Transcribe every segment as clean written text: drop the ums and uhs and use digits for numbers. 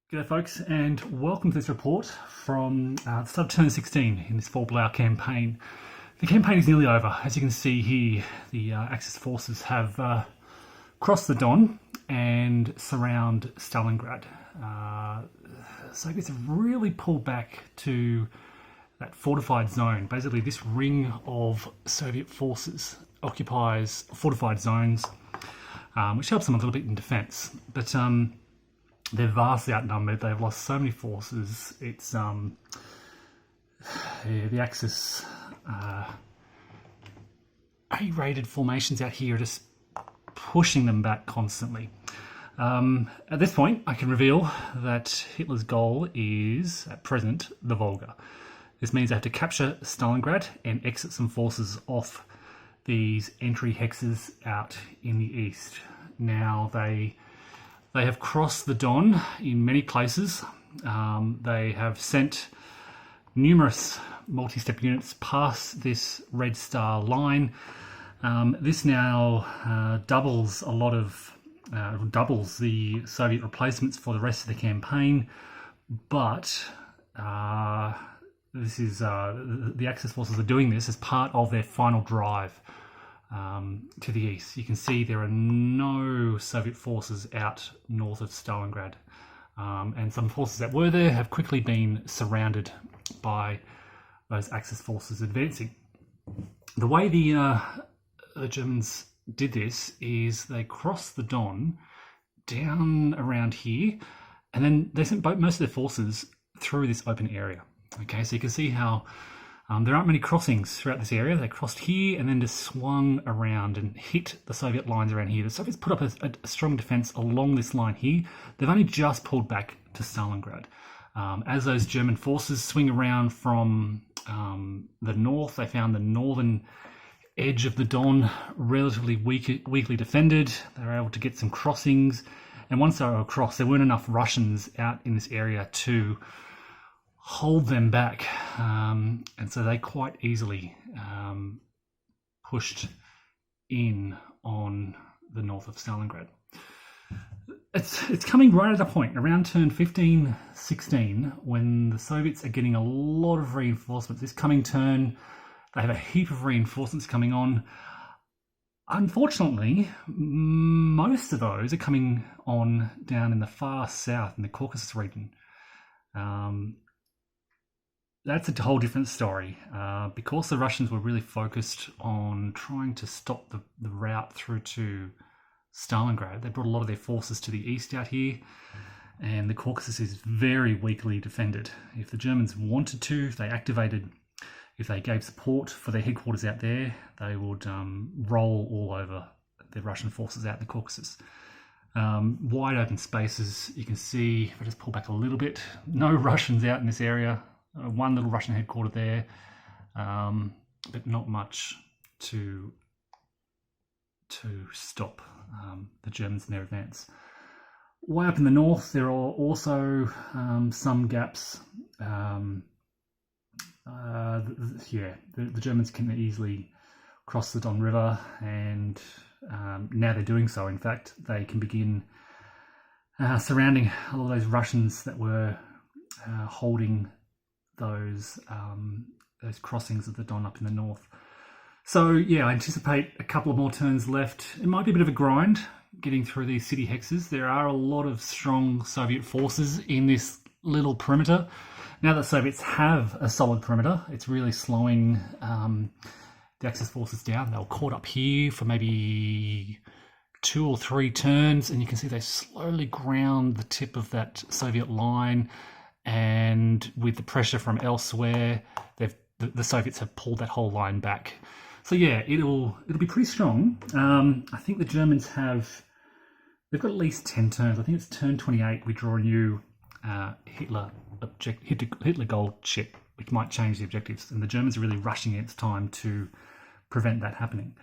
G'day folks, and welcome to this report from the start of turn 16 in this Blau campaign. The campaign is nearly over. As you can see here, the Axis forces have crossed the Don and surround Stalingrad. Soviets have really pulled back to that fortified zone. Basically, this ring of Soviet forces occupies fortified zones, which helps them a little bit in defence. But they're vastly outnumbered. They've lost so many forces. It's the Axis A-rated formations out here are just pushing them back constantly. At this point, I can reveal that Hitler's goal is, at present, the Volga. This means they have to capture Stalingrad and exit some forces off these entry hexes out in the east. Now, they have crossed the Don in many places. They have sent numerous multi-step units past this Red Star line. This now doubles the Soviet replacements for the rest of the campaign, but this is the Axis forces are doing this as part of their final drive to the east. You can see there are no Soviet forces out north of Stalingrad, and some forces that were there have quickly been surrounded by those Axis forces advancing. The way the Germans did this is they crossed the Don down around here, and then they sent most of their forces through this open area. Okay, so you can see how there aren't many crossings throughout this area. They crossed here and then just swung around and hit the Soviet lines around here. The Soviets put up a strong defense along this line here. They've only just pulled back to Stalingrad. As those German forces swing around from the north, they found the northern edge of the Don relatively weakly defended. They were able to get some crossings. And once they were across, there weren't enough Russians out in this area to hold them back, and so they quite easily pushed in on the north of Stalingrad. It's coming right at a point around turn 15-16 when the Soviets are getting a lot of reinforcements. This coming turn, they have a heap of reinforcements coming on. Unfortunately, most of those are coming on down in the far south in the Caucasus region. That's a whole different story. Because the Russians were really focused on trying to stop the route through to Stalingrad, they brought a lot of their forces to the east out here, and the Caucasus is very weakly defended. If the Germans wanted to, if they gave support for their headquarters out there, they would roll all over the Russian forces out in the Caucasus. Wide open spaces, you can see, if I just pull back a little bit, no Russians out in this area. One little Russian headquarter there, but not much to stop the Germans in their advance. Way up in the north, there are also some gaps. The Germans can easily cross the Don River, and now they're doing so. In fact, they can begin surrounding all of those Russians that were holding those crossings of the Don up in the north. So yeah, I anticipate a couple of more turns left. It might be a bit of a grind getting through these city hexes. There are a lot of strong Soviet forces in this little perimeter. Now that Soviets have a solid perimeter, it's really slowing the Axis forces down. They were caught up here for maybe 2 or 3 turns, and you can see they slowly ground the tip of that Soviet line. And with the pressure from elsewhere, the Soviets have pulled that whole line back. So yeah, it'll be pretty strong. I think the Germans they've got at least 10 turns. I think it's turn 28 we draw a new Hitler goal chip, which might change the objectives. And the Germans are really rushing it. It's time to prevent that happening.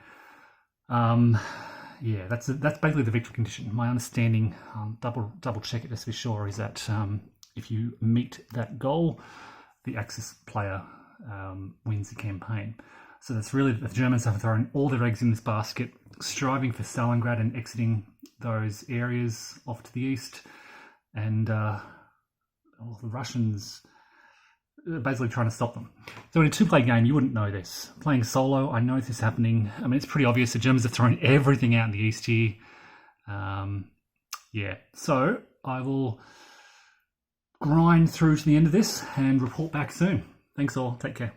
Yeah, that's basically the victory condition. My understanding, double check it just to be sure, is that if you meet that goal, the Axis player wins the campaign. So that's really, the Germans have thrown all their eggs in this basket, striving for Stalingrad and exiting those areas off to the east. And well, the Russians are basically trying to stop them. So in a two-player game, you wouldn't know this. Playing solo, I know this is happening. I mean, it's pretty obvious. The Germans are throwing everything out in the east here. Yeah, so I will grind through to the end of this and report back soon. Thanks all. Take care.